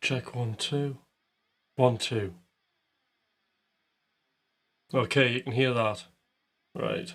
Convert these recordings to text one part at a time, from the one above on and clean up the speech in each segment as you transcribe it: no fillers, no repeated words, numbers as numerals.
Check 1 2 1 2. Okay, you can hear that. Right.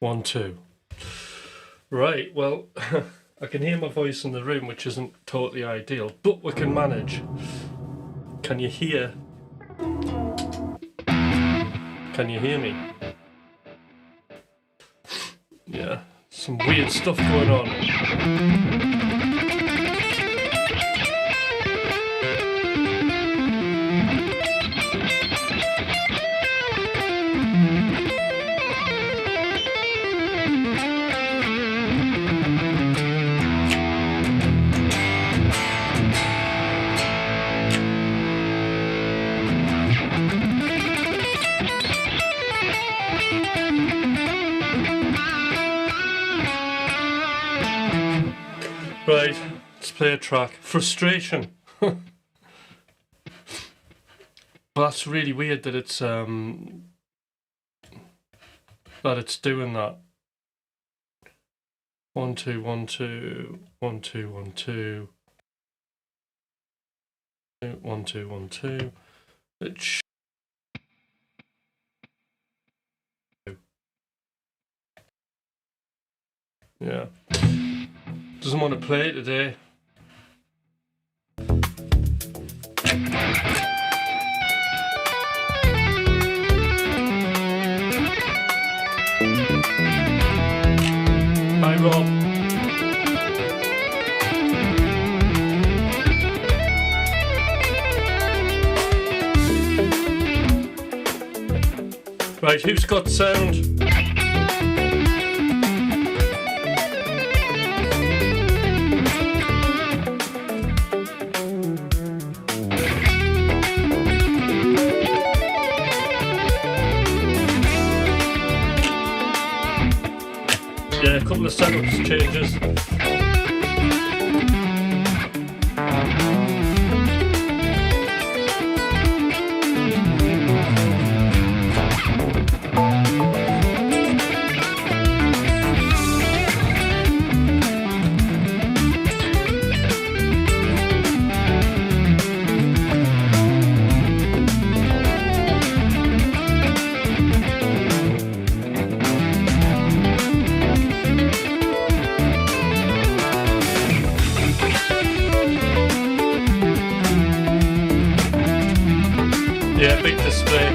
1, 2. Right, well, I can hear my voice in the room, which isn't totally ideal, but we can manage. Can you hear? Can you hear me? Yeah, some weird stuff going on. Right, let's play a track. Frustration. That's really weird that it's doing that. 1, 2, 1, 2, 1, 2, 1, 2, 1, 2, 1, 2. Yeah. Doesn't want to play today. Hi, Rob. Right, who's got sound? Yeah, a couple of setups changes. Yeah, big display.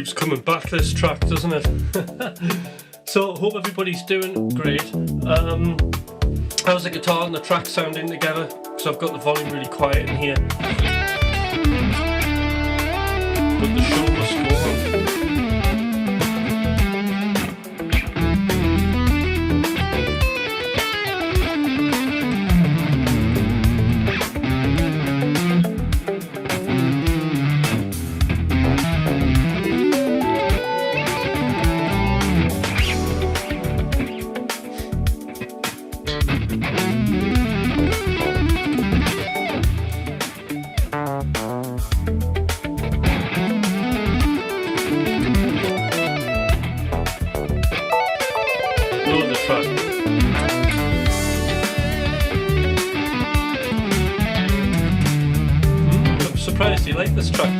keeps coming back, this track, doesn't it? So hope everybody's doing great. How's the guitar and the track sounding together? Because I've got the volume really quiet in here. But the show must go on. I'm surprised you like this track.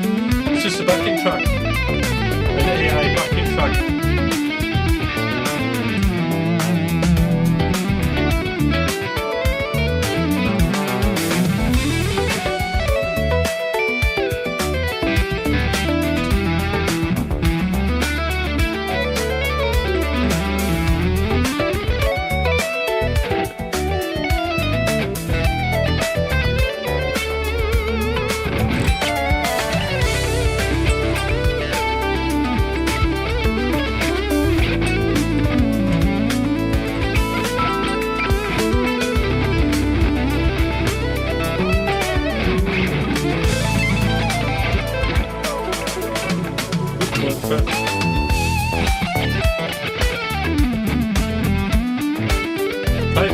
It's just a backing track. An AI backing track.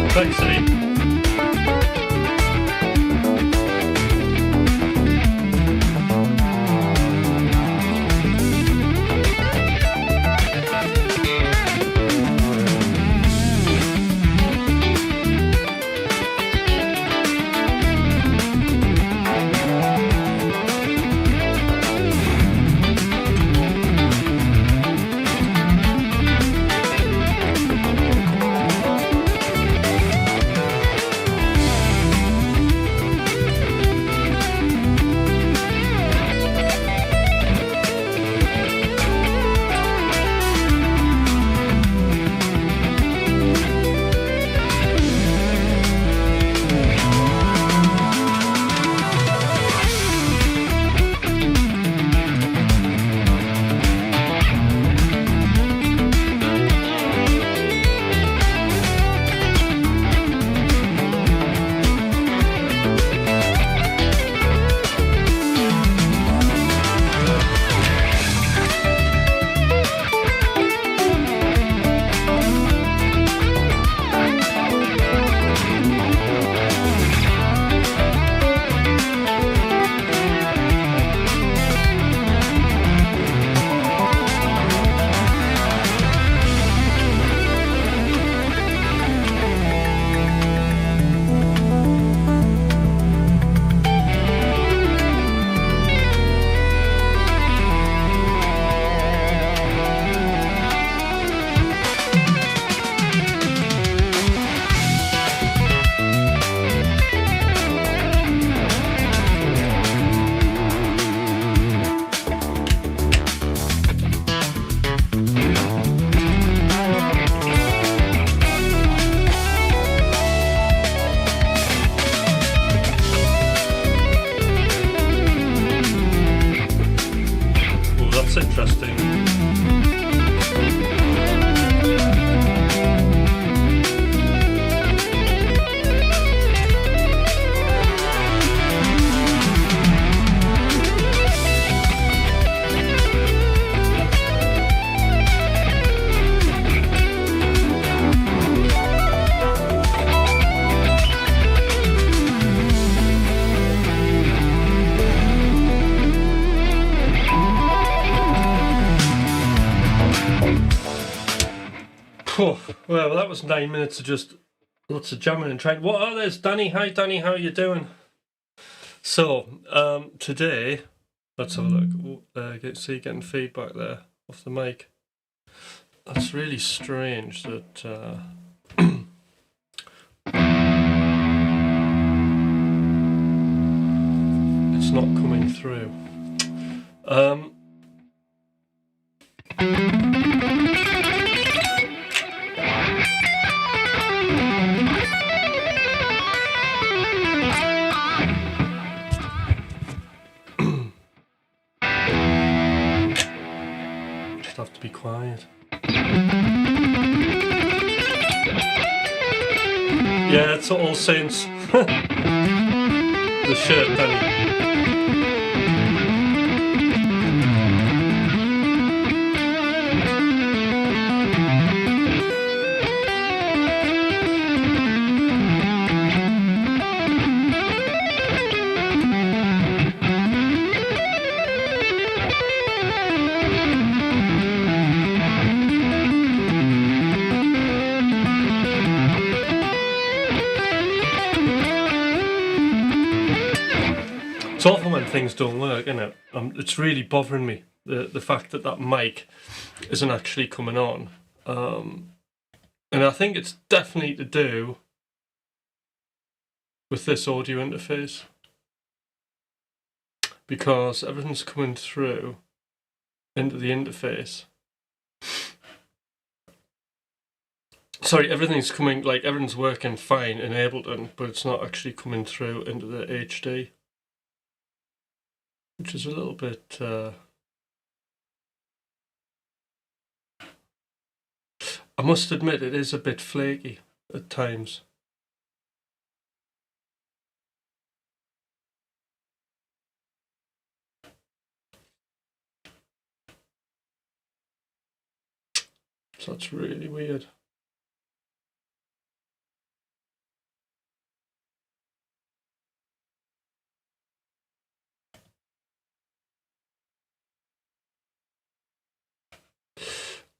Complexity. Interesting. Oh, well, that was 9 minutes of just lots of jamming and trying. What are those, Danny? Hi, Danny. How are you doing? So, today, let's have a look. See, getting feedback there off the mic. That's really strange that it's not coming through. Just have to be quiet. Yeah, it's All Saints. The shirt, Danny. It's awful when things don't work, isn't it? It's really bothering me, the fact that that mic isn't actually coming on. And I think it's definitely to do with this audio interface, because everything's coming through into the interface. Sorry, everything's coming, like everything's working fine in Ableton, but it's not actually coming through into the HD. Which is a little bit I must admit it is a bit flaky at times. So that's really weird.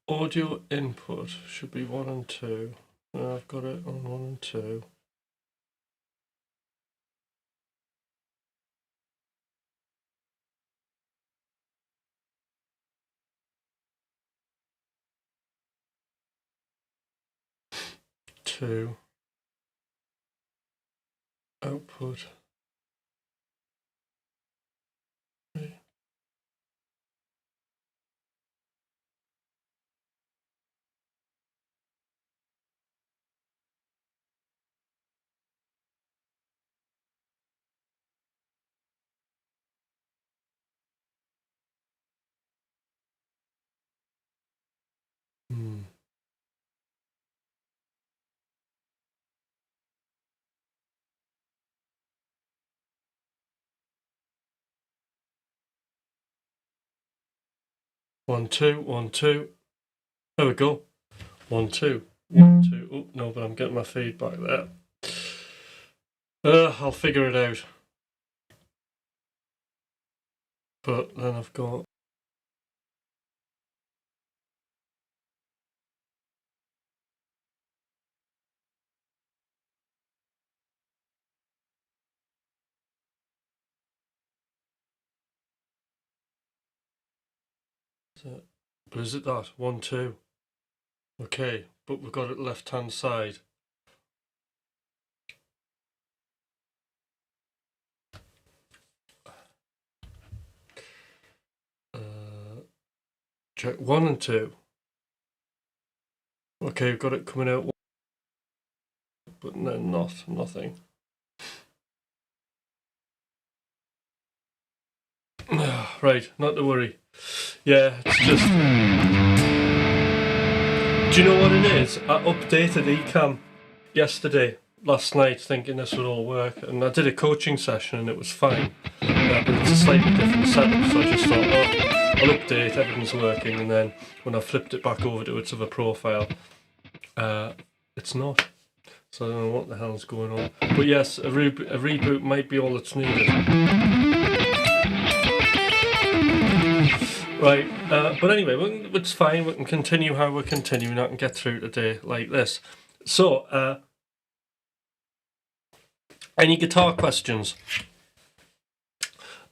Audio input should be 1 and 2. I've got it on 1 and 2. Two. Output. 3. One, two, 1, 2. There we go. 1, 2, 1, 2. Oh no, but I'm getting my feedback there. I'll figure it out. But then I've got but is it that? 1, 2. Okay, but we've got it left hand side. Check 1 and 2. Okay, we've got it coming out, but then nothing. Right, not to worry. Yeah, it's just. Do you know what it is? I updated Ecamm last night, thinking this would all work, and I did a coaching session and it was fine. But it's a slightly different setup, so I just thought, oh, I'll update, everything's working, and then when I flipped it back over to its other profile, it's not. So I don't know what the hell's going on. But yes, a reboot might be all that's needed. Right, but anyway, it's fine. We can continue how we're continuing. I can get through today like this. So, any guitar questions?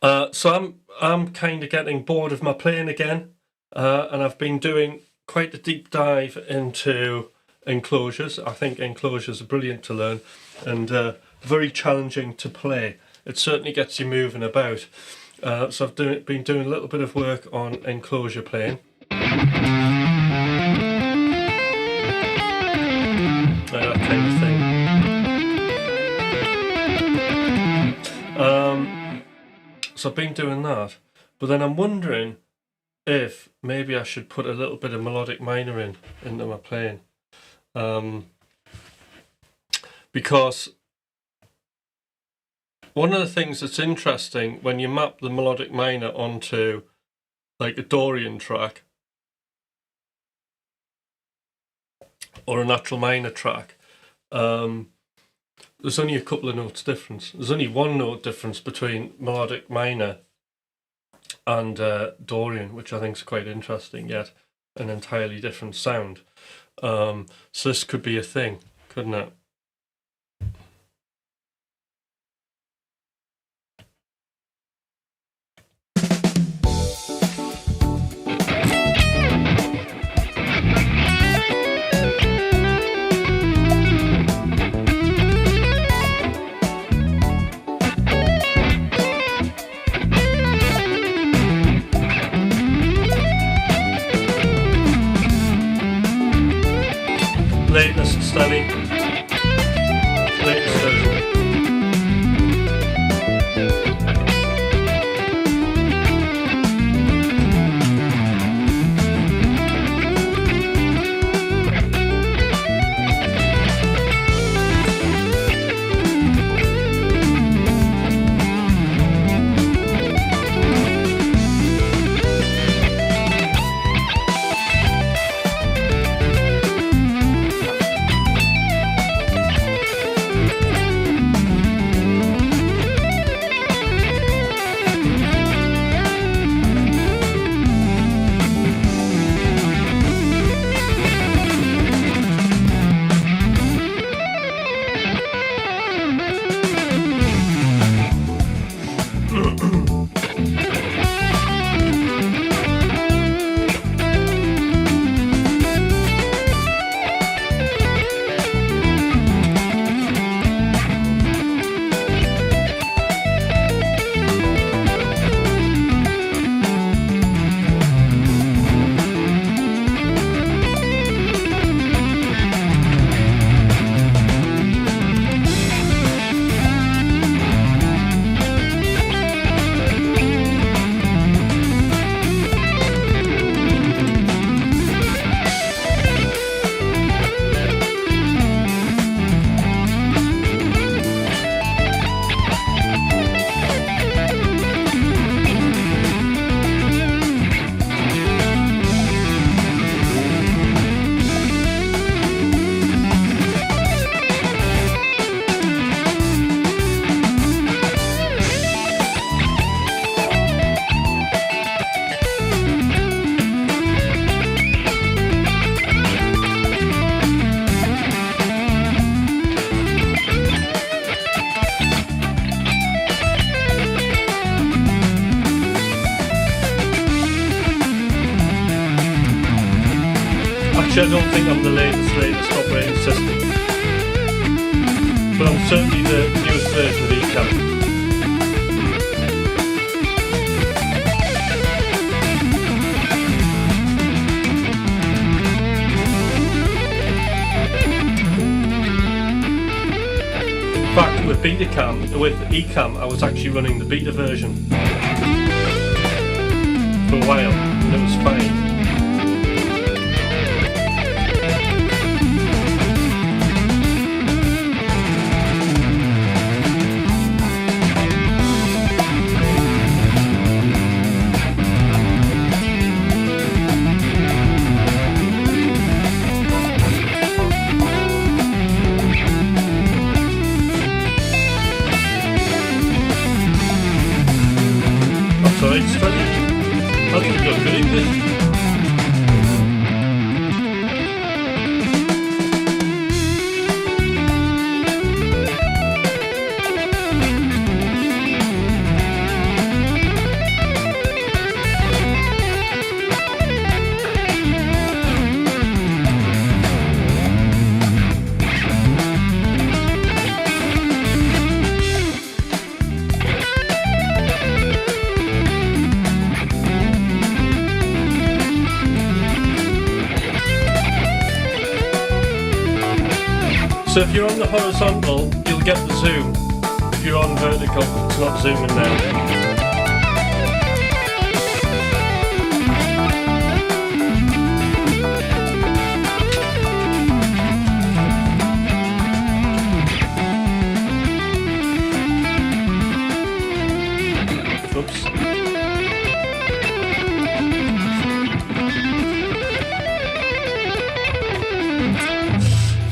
So I'm kind of getting bored of my playing again, and I've been doing quite a deep dive into enclosures. I think enclosures are brilliant to learn and very challenging to play. It certainly gets you moving about. So I've been doing a little bit of work on enclosure playing. So I've been doing that, but then I'm wondering if maybe I should put a little bit of melodic minor into my playing, because one of the things that's interesting when you map the melodic minor onto like a Dorian track or a natural minor track, there's only a couple of notes difference. There's only one note difference between melodic minor and Dorian, which I think is quite interesting, yet an entirely different sound. So this could be a thing, couldn't it? Latest steady. Latest version. I don't think I'm the latest operating system, but I'm certainly the newest version of Ecamm. In fact, with Ecamm, I was actually running the beta version for a while, and it was fine. Sorry, it's funny. I think we've got good English. So if you're on the horizontal, you'll get the zoom. If you're on vertical, it's not zooming now.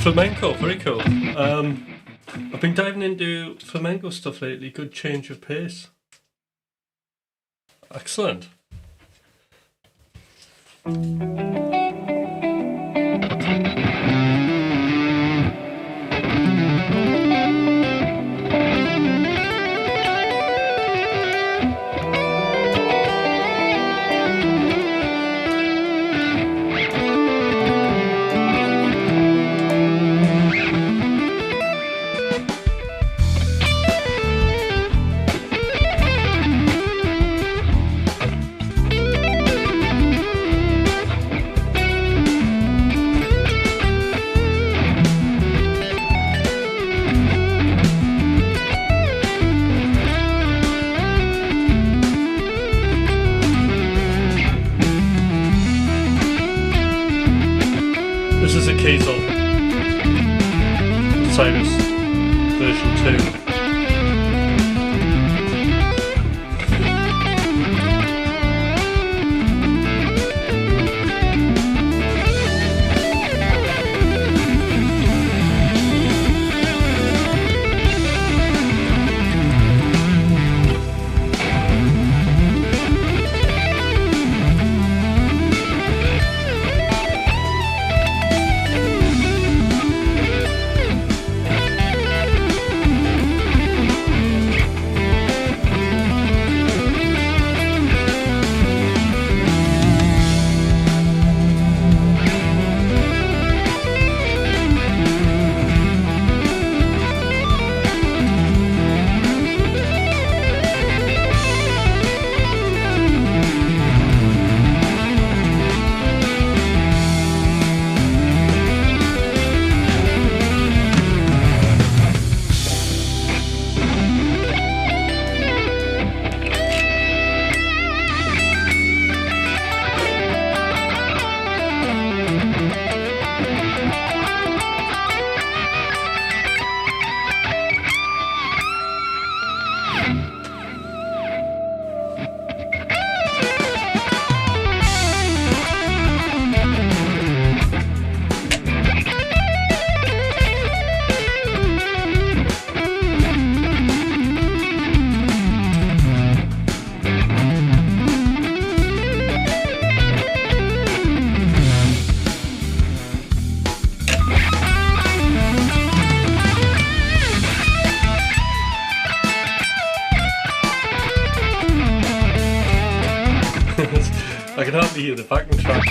Flamenco, very cool. I've been diving into flamenco stuff lately. Good change of pace. Excellent. This is a Kiesel Cyrus version 2. I can hardly hear the backing track.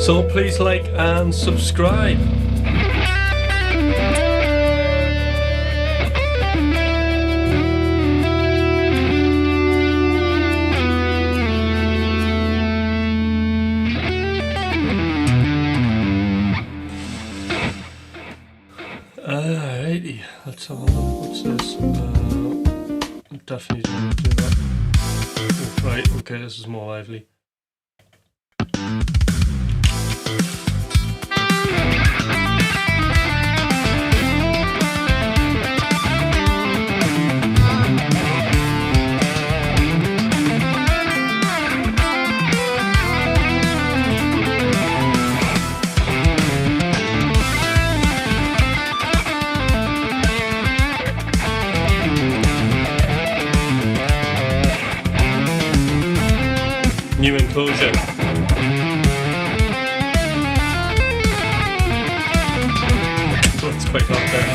So please like and subscribe. Alrighty, let's have a look. What's this? Definitely don't do that. Oh, right, okay, this is more lively. composure. That's quite loud there.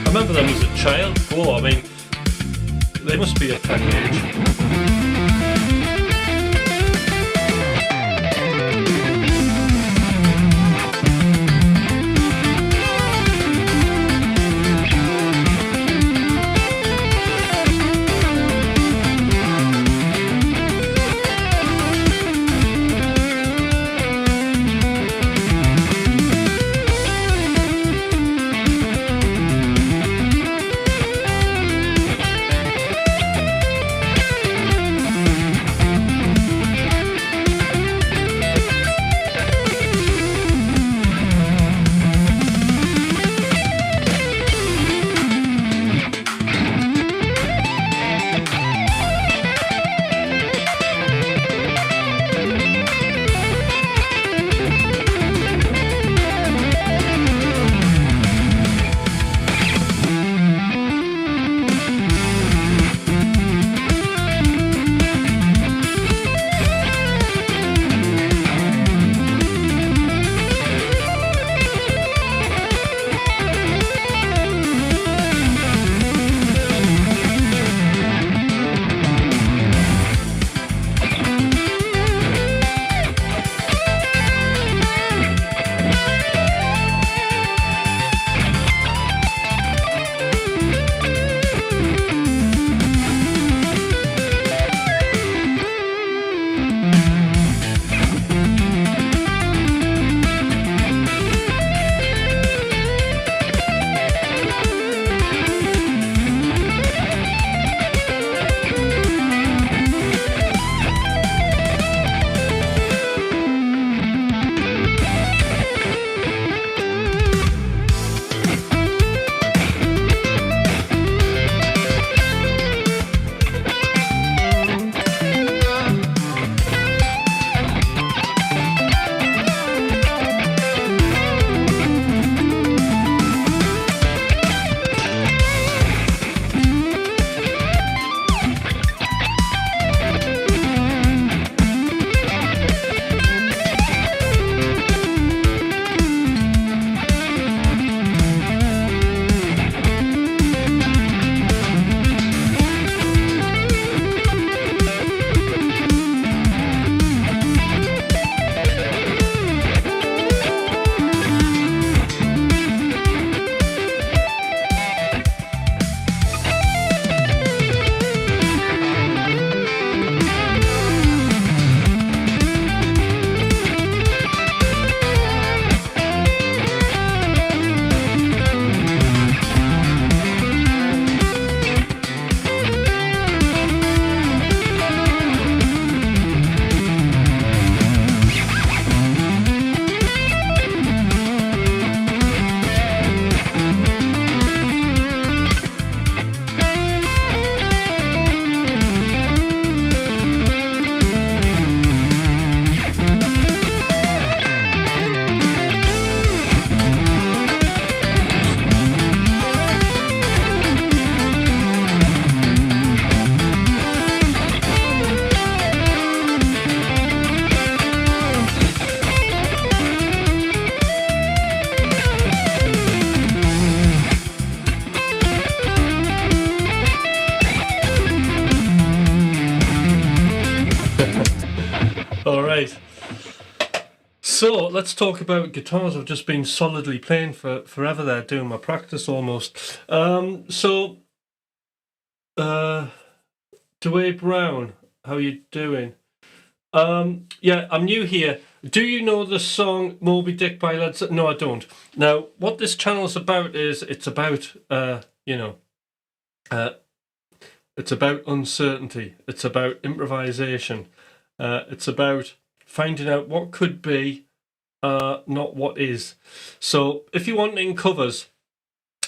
I remember them as a child. Oh, I mean, they must be a tiny age. All right. So let's talk about guitars. I've just been solidly playing for forever there, doing my practice almost. Dwayne Brown, how you doing? Yeah, I'm new here. Do you know the song Moby Dick by Led Zeppelin? No, I don't. Now, what this channel is about is it's about, it's about uncertainty. It's about improvisation. It's about finding out what could be, not what is. So if you're wanting covers,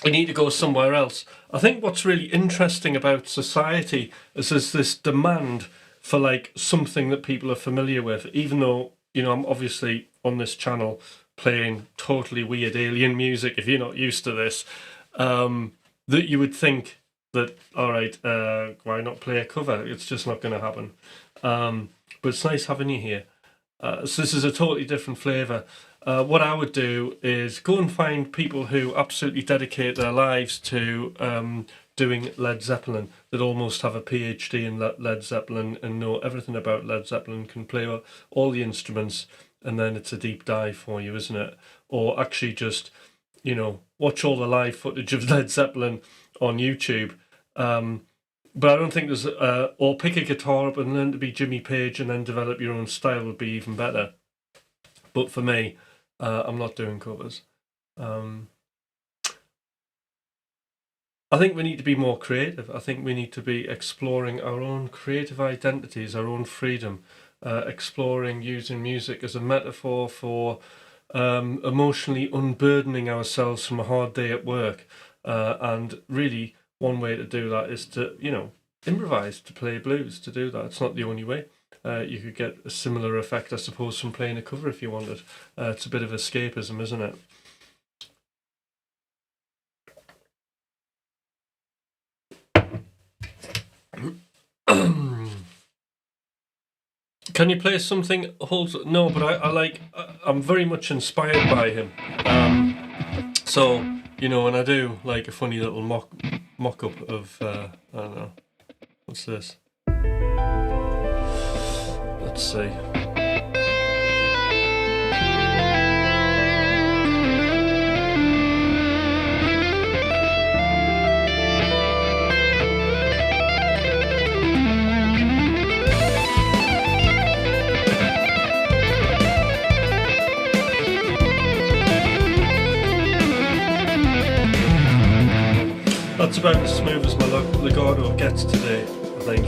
you need to go somewhere else. I think what's really interesting about society is there's this demand for like something that people are familiar with, even though, I'm obviously on this channel playing totally weird alien music, if you're not used to this, that you would think that, all right, why not play a cover? It's just not going to happen. But it's nice having you here. So this is a totally different flavour. What I would do is go and find people who absolutely dedicate their lives to doing Led Zeppelin, that almost have a PhD in Led Zeppelin and know everything about Led Zeppelin, can play all the instruments, and then it's a deep dive for you, isn't it? Or actually just, watch all the live footage of Led Zeppelin on YouTube. But I don't think there's, or pick a guitar up and learn to be Jimmy Page and then develop your own style would be even better. But for me, I'm not doing covers. I think we need to be more creative. I think we need to be exploring our own creative identities, our own freedom, exploring using music as a metaphor for emotionally unburdening ourselves from a hard day at work. And really, one way to do that is to, improvise, to play blues, to do that. It's not the only way. You could get a similar effect, I suppose, from playing a cover if you wanted. It's a bit of escapism, isn't it? Can you play something? No, but I'm very much inspired by him. So, when I do like a funny little mock-up of, I don't know, what's this? Let's see. That's about as smooth as my legato gets today, I think.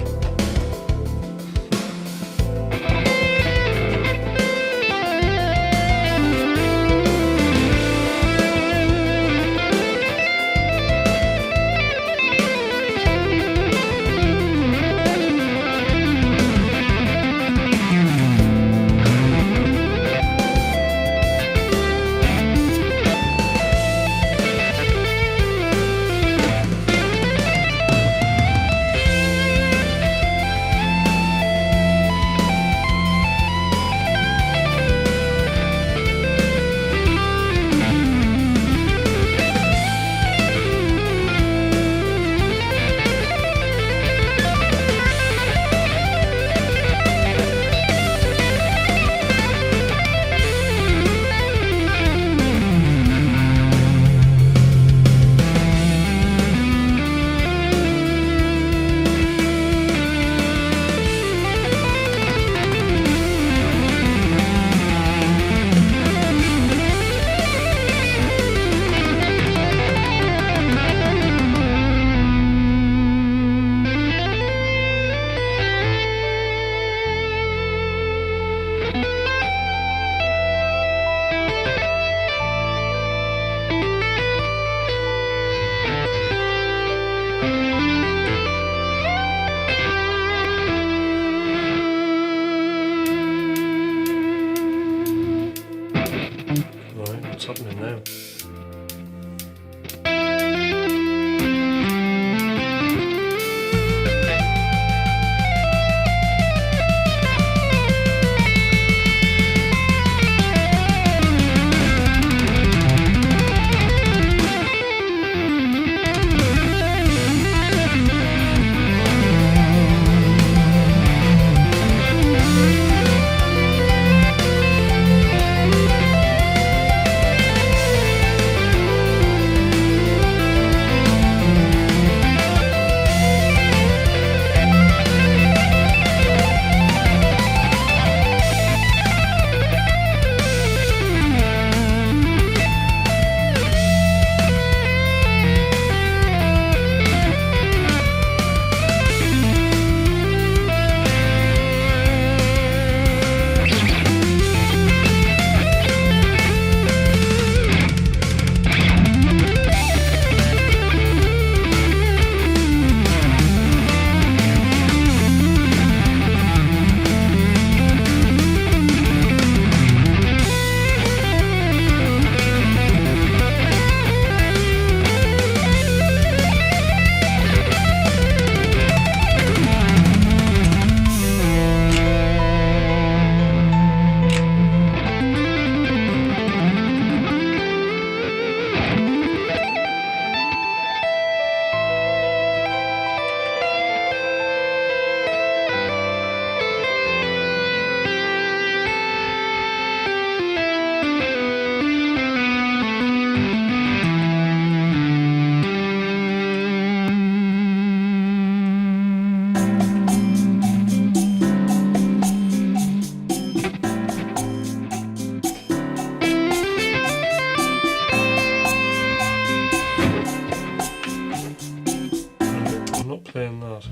not playing that.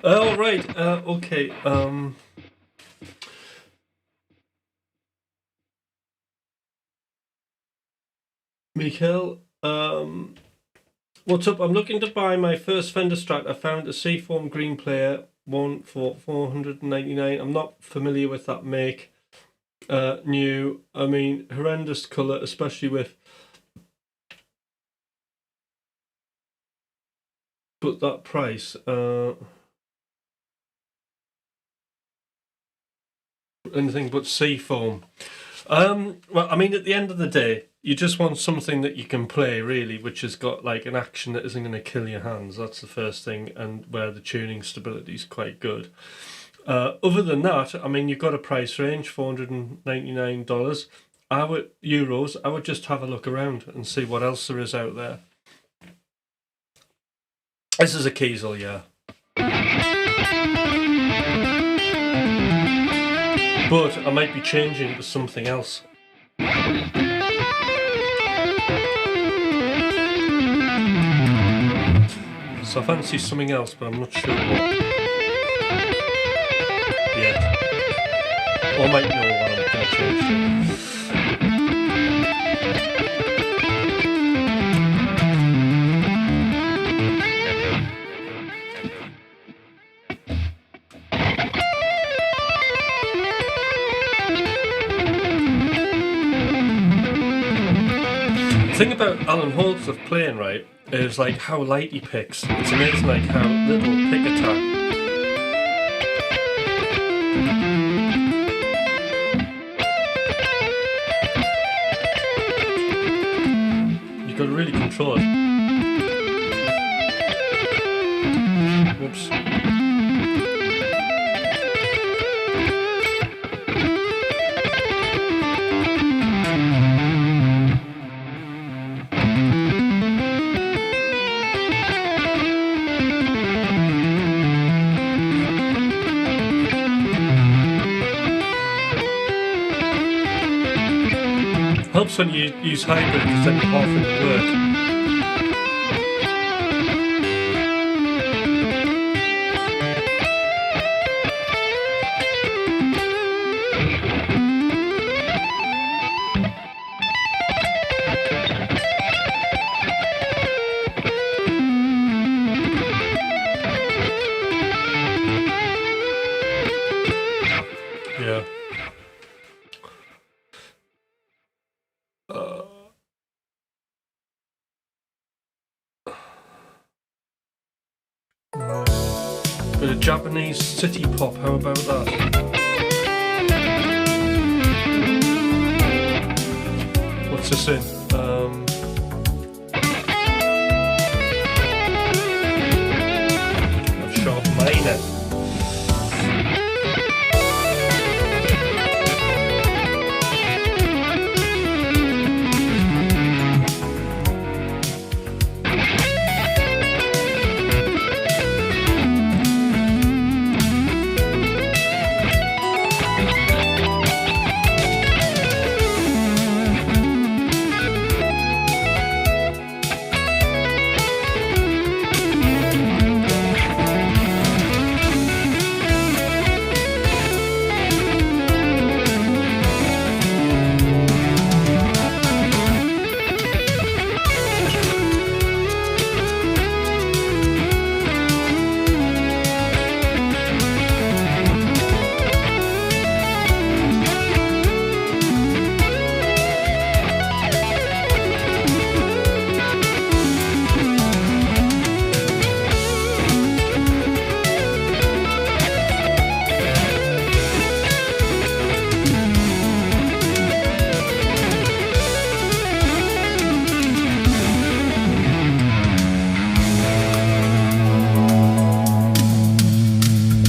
Oh, right. Okay. Mikhail, what's up? I'm looking to buy my first Fender Strat. I found a Seaform Green Player one for $499. I'm not familiar with that make. New. I mean, horrendous colour, especially with. But that price. Anything but Seafoam. Well, I mean, at the end of the day, you just want something that you can play, really, which has got like an action that isn't going to kill your hands. That's the first thing, and where the tuning stability is quite good. Other than that, I mean, you've got a price range, $499. Euros. I would just have a look around and see what else there is out there. This is a Kiesel, yeah. But I might be changing to something else. So I fancy something else, but I'm not sure what yet. Or I might know what I'm going to change to. The thing about Alan Holdsworth playing, right, is like how light he picks. It's amazing like how little pick attack. You've got to really control it. Whoops. Helps when you use hybrid because then you're half in the work. Yeah. Bit of Japanese city pop, how about that? What's this in? F sharp minor.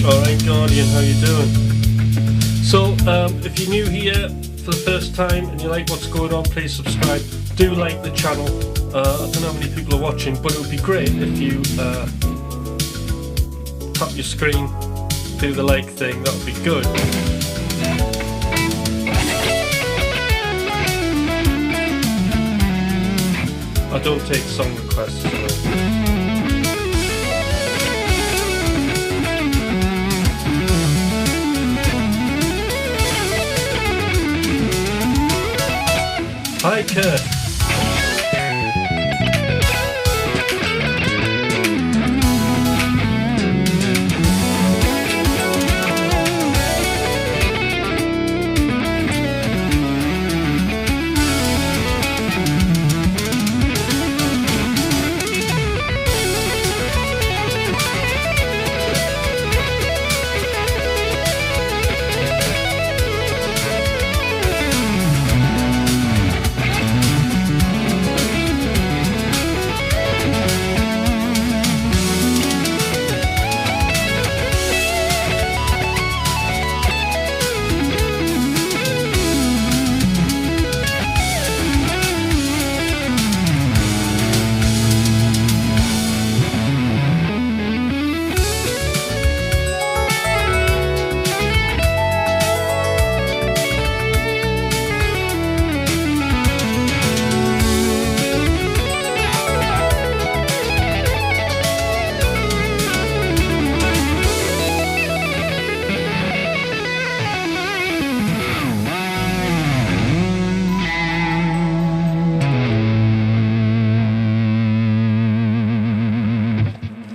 Alright Guardian, how you doing? So if you're new here for the first time and you like what's going on, please subscribe. Do like the channel. I don't know how many people are watching, but it would be great if you tap your screen, do the like thing, that would be good. I don't take song requests. So. Hi, Kurt.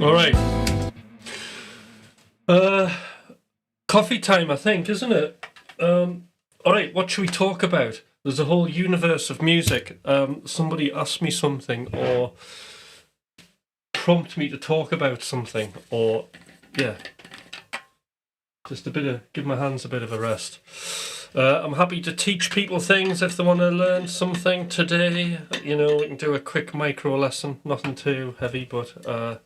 All right. Coffee time, I think, isn't it? All right, what should we talk about? There's a whole universe of music. Somebody ask me something or prompt me to talk about something, or yeah, just give my hands a bit of a rest. I'm happy to teach people things if they want to learn something today. You know, we can do a quick micro lesson, nothing too heavy, but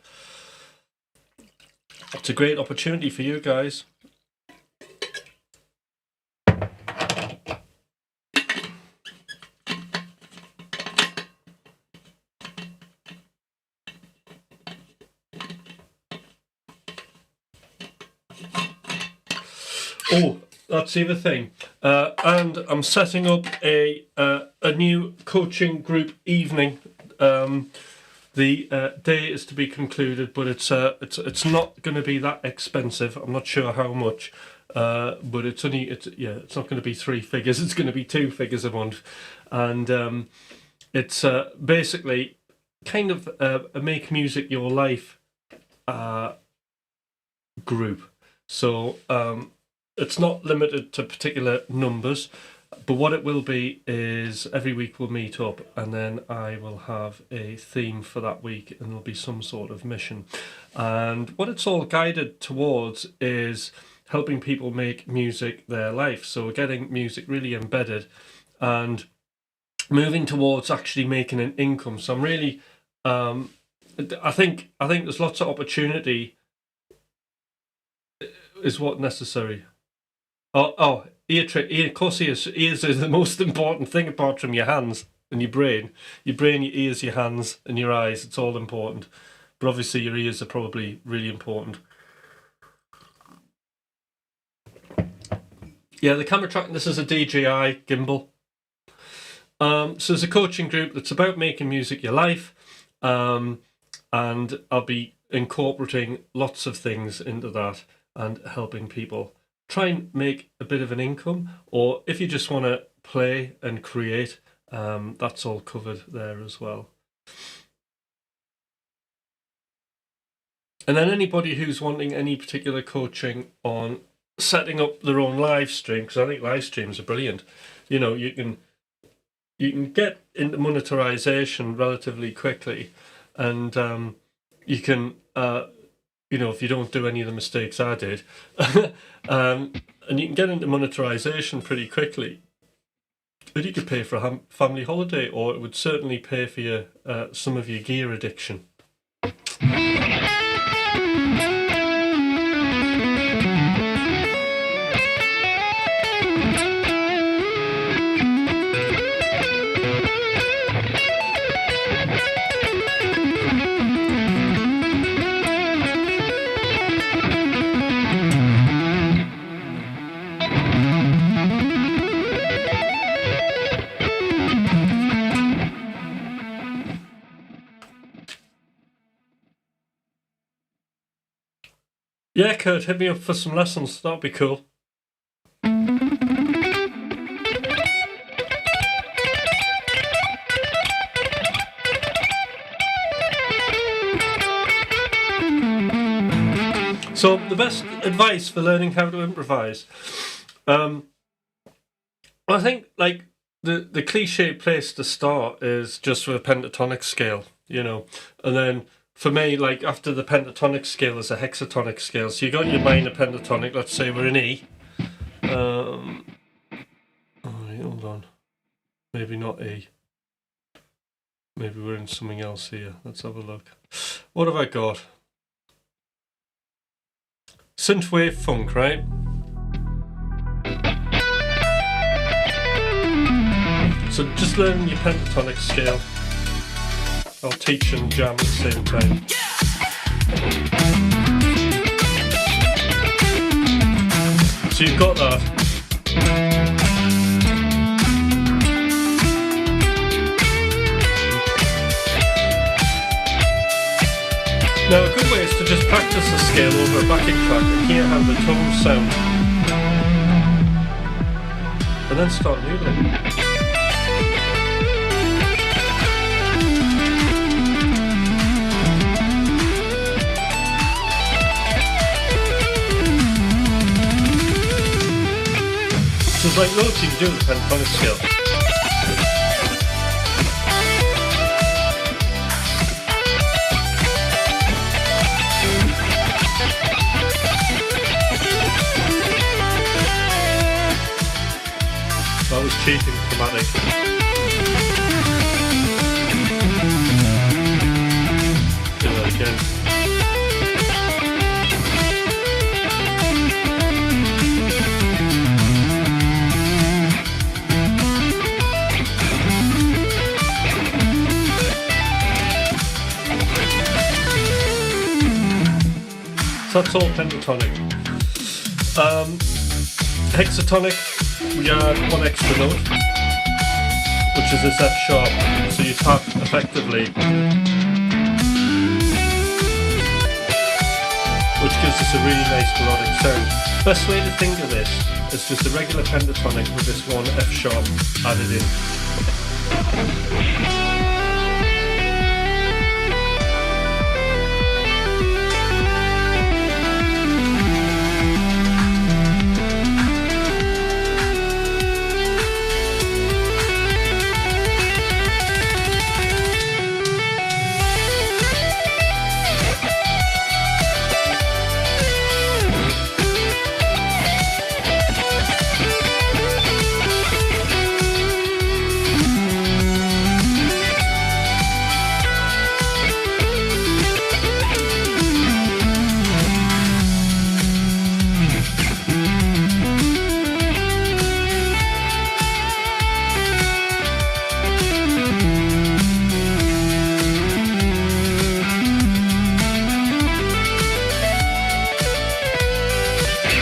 it's a great opportunity for you guys. Oh, that's the other thing. And I'm setting up a new coaching group evening. The day is to be concluded, but it's not going to be that expensive. I'm not sure how much, but it's not going to be 3 figures. It's going to be 2 figures a month, and it's basically kind of a make music your life group. So it's not limited to particular numbers. But what it will be is every week we'll meet up, and then I will have a theme for that week, and there'll be some sort of mission. And what it's all guided towards is helping people make music their life. So getting music really embedded and moving towards actually making an income. So I'm really, I think there's lots of opportunity is what necessary. Of course, ears are the most important thing apart from your hands and your brain. Your brain, your ears, your hands, and your eyes, it's all important. But obviously your ears are probably really important. Yeah, the camera tracking, this is a DJI gimbal. So there's a coaching group that's about making music your life. And I'll be incorporating lots of things into that and helping people try and make a bit of an income, or if you just want to play and create, that's all covered there as well. And then anybody who's wanting any particular coaching on setting up their own live stream, because I think live streams are brilliant. You know, you can get into monetization relatively quickly, and you can if you don't do any of the mistakes I did, and you can get into monetization pretty quickly. But you could pay for a family holiday, or it would certainly pay for your some of your gear addiction. Yeah, Kurt, hit me up for some lessons. That'd be cool. So the best advice for learning how to improvise, I think like the cliche place to start is just with a pentatonic scale, you know, and then for me, like after the pentatonic scale is a hexatonic scale. So you got your minor pentatonic. Let's say we're in E. Alright, hold on. Maybe not E. Maybe we're in something else here. Let's have a look. What have I got? Synthwave funk, right? So just learning your pentatonic scale. I'll teach and jam at the same time. So you've got that. Now a good way is to just practice the scale over a backing track and hear how the tones sound. And then start noodling. So there's like loads you can do with the pentatonic scale. That was cheating chromatic. Do that again. So that's all pentatonic. Hexatonic, we add one extra note, which is this F sharp. So you tap effectively, which gives us a really nice melodic sound. Best way to think of this is just a regular pentatonic with this one F sharp added in.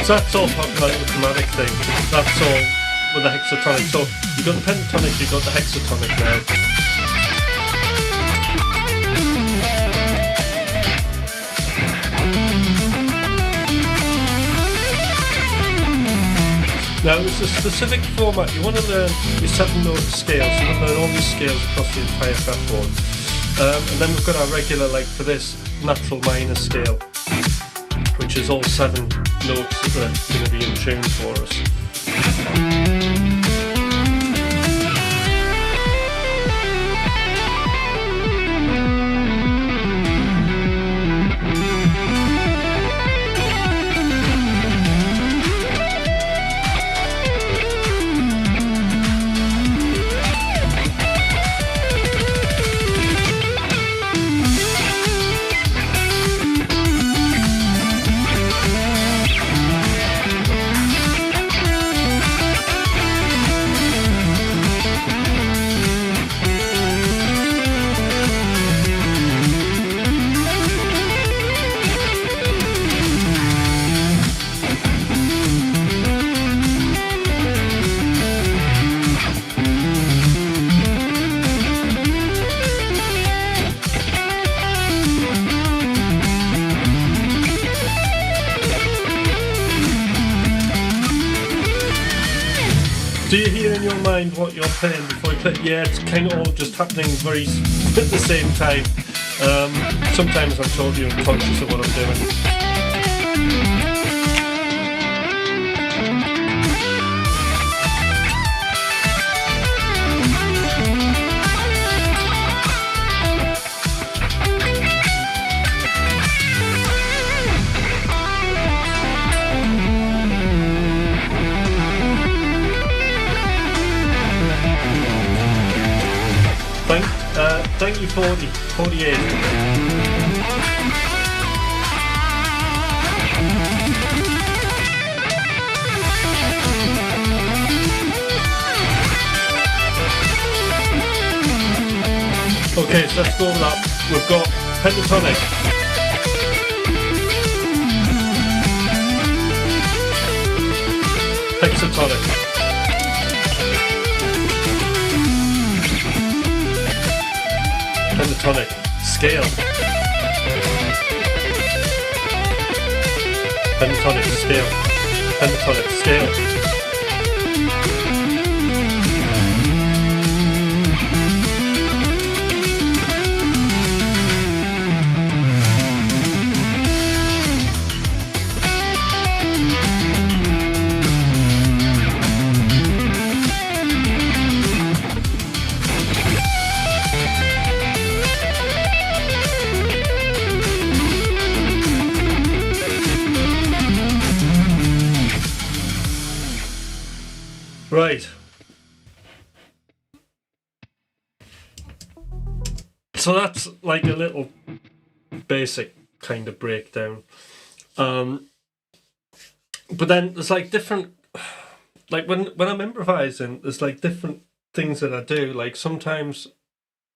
So that's all part of the chromatic thing. That's all with the hexatonic. So you've got the pentatonic, you've got the hexatonic now. Now there's a specific format. You want to learn your 7-note scales. You want to learn all these scales across the entire fretboard. And then we've got our regular, like for this, natural minor scale, which is all 7 notes that are going to be in tune for us. Do you hear in your mind what you're playing before you play? Yeah, it's kind of all just happening very at the same time. Sometimes I'm totally unconscious of what I'm doing. Thank you, 48. Okay, so let's go over that. We've got pentatonic, hexatonic, pentatonic, scale, pentatonic, scale, pentatonic, scale. Right. So that's like a little basic kind of breakdown. But then there's like different, like when I'm improvising, there's like different things that I do. Like sometimes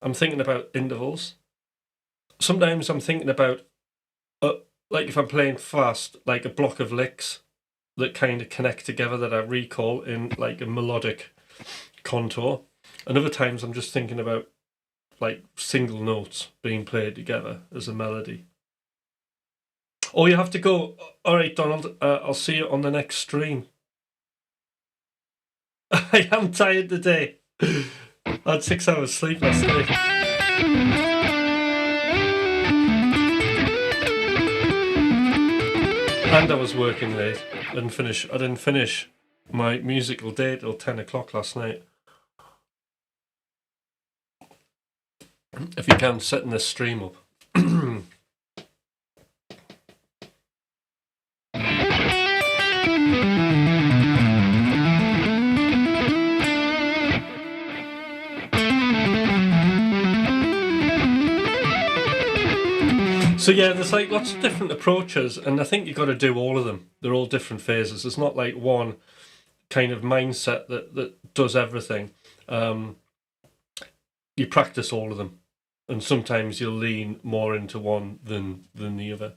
I'm thinking about intervals. Sometimes I'm thinking about, like if I'm playing fast, like a block of licks that kind of connect together that I recall in like a melodic contour. And other times I'm just thinking about like single notes being played together as a melody. Or you have to go, all right, Donald, I'll see you on the next stream. I am tired today. I had 6 hours sleep last night. And I was working late. I didn't finish my musical day till 10 o'clock last night. If you can, setting this stream up. So yeah, there's like lots of different approaches, and I think you've got to do all of them. They're all different phases. There's not like one kind of mindset that does everything. You practice all of them, and sometimes you'll lean more into one than the other.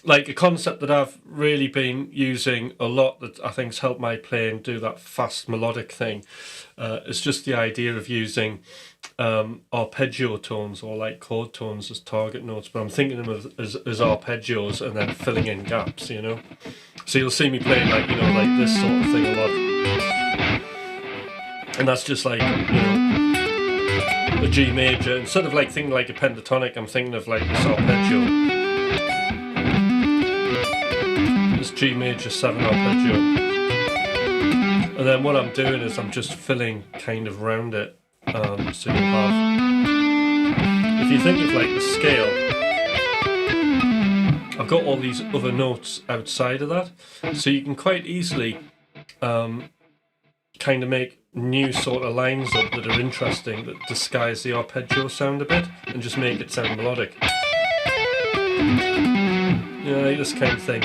Like a concept that I've really been using a lot that I think's helped my playing do that fast melodic thing is just the idea of using arpeggio tones or like chord tones as target notes, but I'm thinking of them as arpeggios and then filling in gaps, you know. So you'll see me playing like, you know, like this sort of thing a lot. And that's just like, you know, a G major. Instead of like thinking like a pentatonic, I'm thinking of like this arpeggio. This G major 7 arpeggio. And then what I'm doing is I'm just filling kind of round it. So you have, if you think of like the scale, I've got all these other notes outside of that, so you can quite easily kind of make new sort of lines up that are interesting, that disguise the arpeggio sound a bit and just make it sound melodic. You know, like this kind of thing.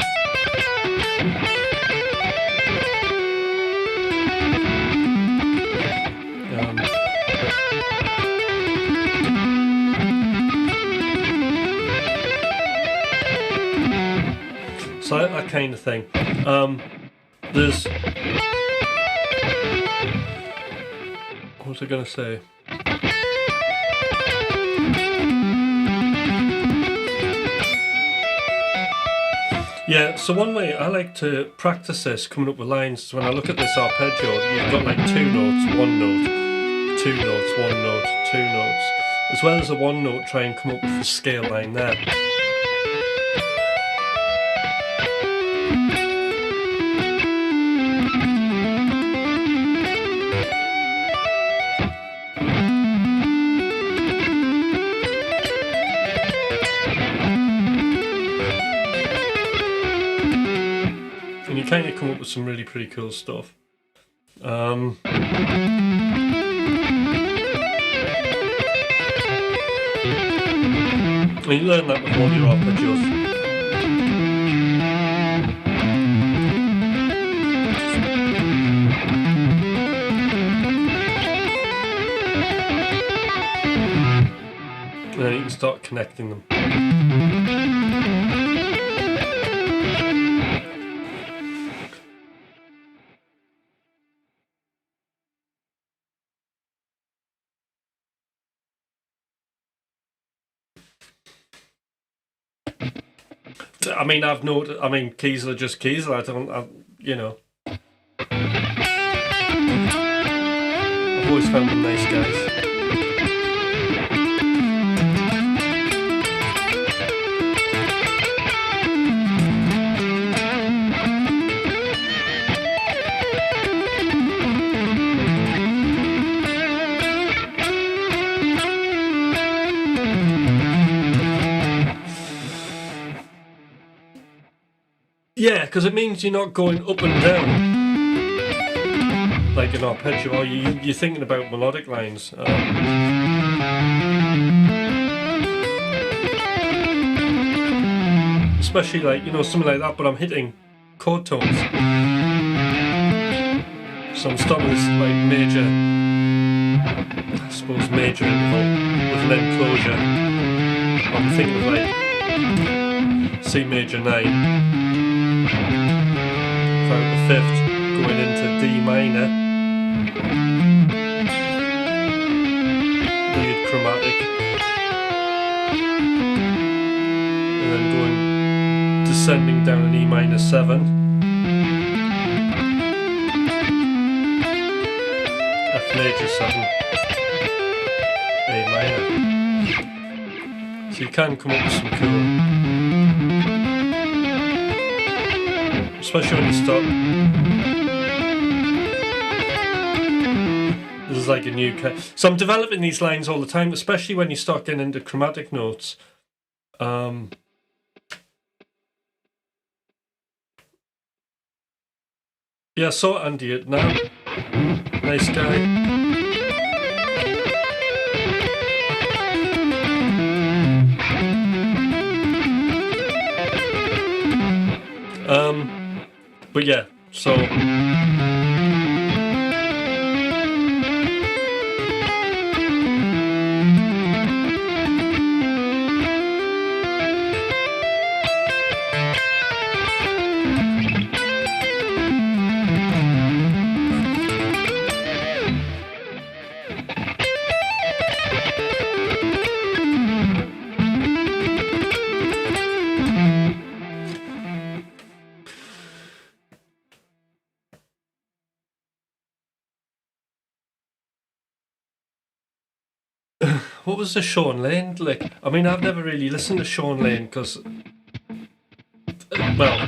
So that kind of thing. There's... What was I going to say? Yeah, so one way I like to practice this, coming up with lines, is when I look at this arpeggio, you've got like 2 notes, 1 note, 2 notes, 1 note, 2 notes. As well as a 1 note, try and come up with a scale line there. kind of come up with some really pretty cool stuff. You learn that with all your arpeggios. And then you can start connecting them. I mean, keys are just keys. I've always found them nice guys. Yeah, because it means you're not going up and down like an arpeggio, or you're thinking about melodic lines. Especially like, something like that, but I'm hitting chord tones. So I'm starting this like major interval with an enclosure. I'm thinking of like C major 9. Found the 5th going into D minor, weird chromatic, and then descending down an E minor 7, F major 7, A minor. So you can come up with some cool. Especially when you start. This is like a new kind. So I'm developing these lines all the time, especially when you start getting into chromatic notes. Yeah, I saw Andy it now. Nice guy. But yeah, so what was the Sean Lane like? I mean, I've never really listened to Sean Lane because, well,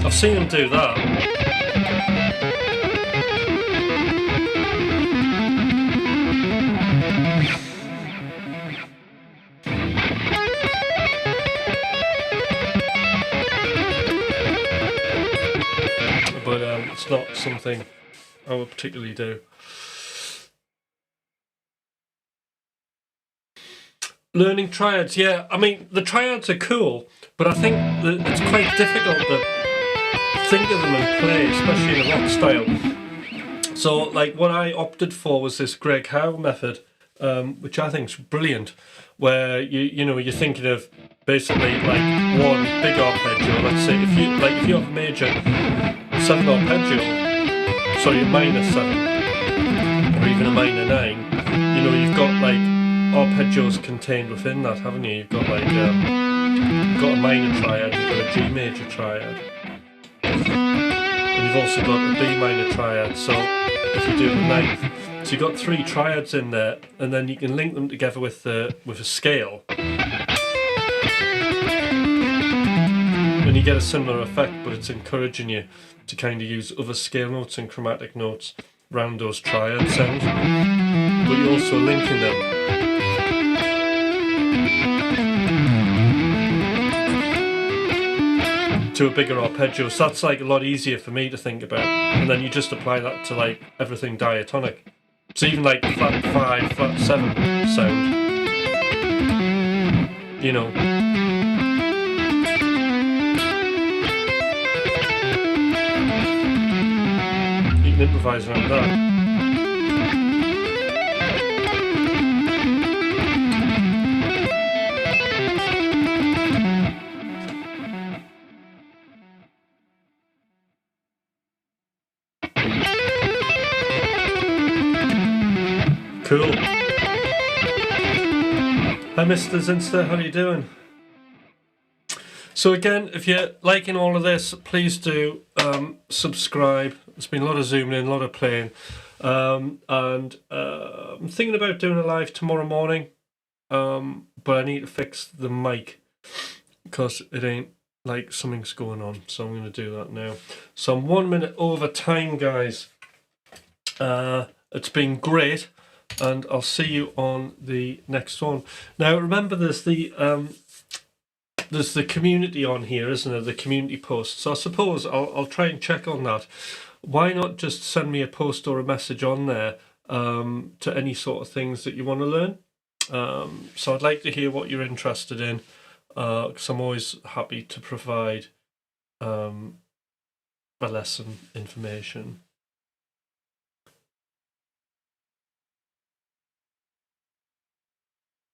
I've seen him do that. But it's not something I would particularly do. Learning triads, yeah. I mean, the triads are cool, but I think that it's quite difficult to think of them and play, especially in a rock style. So, like, what I opted for was this Greg Howe method, which I think is brilliant, where you're thinking of basically like one big arpeggio. Let's say if you have a major 7 arpeggio, sorry, a minor 7, or even a minor 9, you've got like arpeggios contained within that, haven't you? You've got like you've got a minor triad, you've got a G major triad, and you've also got a B minor triad. So if you do the 9th, so you've got 3 triads in there, and then you can link them together with a scale, and you get a similar effect, but it's encouraging you to kind of use other scale notes and chromatic notes round those triad sounds, but you're also linking them to a bigger arpeggio. So that's like a lot easier for me to think about. And then you just apply that to like everything diatonic. So even like the flat 5, flat 7 sound, you know. You can improvise around that. Cool. Hi Mr. Zinster, how are you doing? So again, if you're liking all of this, please do subscribe. There's been a lot of zooming in, a lot of playing. I'm thinking about doing a live tomorrow morning, but I need to fix the mic because it ain't like something's going on. So I'm going to do that now. So I'm 1 minute over time, guys. It's been great. And I'll see you on the next one. Now, remember, there's the community on here, isn't there? The community post. So I suppose I'll try and check on that. Why not just send me a post or a message on there to any sort of things that you want to learn? So I'd like to hear what you're interested in, because I'm always happy to provide a lesson information.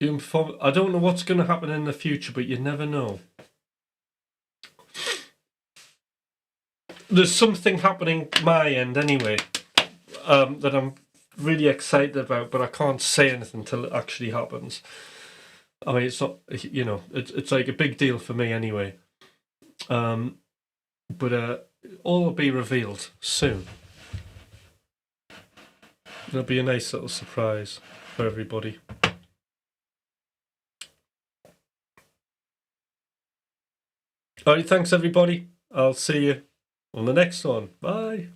I don't know what's going to happen in the future, but you never know. There's something happening my end anyway, that I'm really excited about, but I can't say anything until it actually happens. I mean, it's not, you know, it's like a big deal for me anyway. But all will be revealed soon. It'll be a nice little surprise for everybody. All right, thanks everybody. I'll see you on the next one. Bye.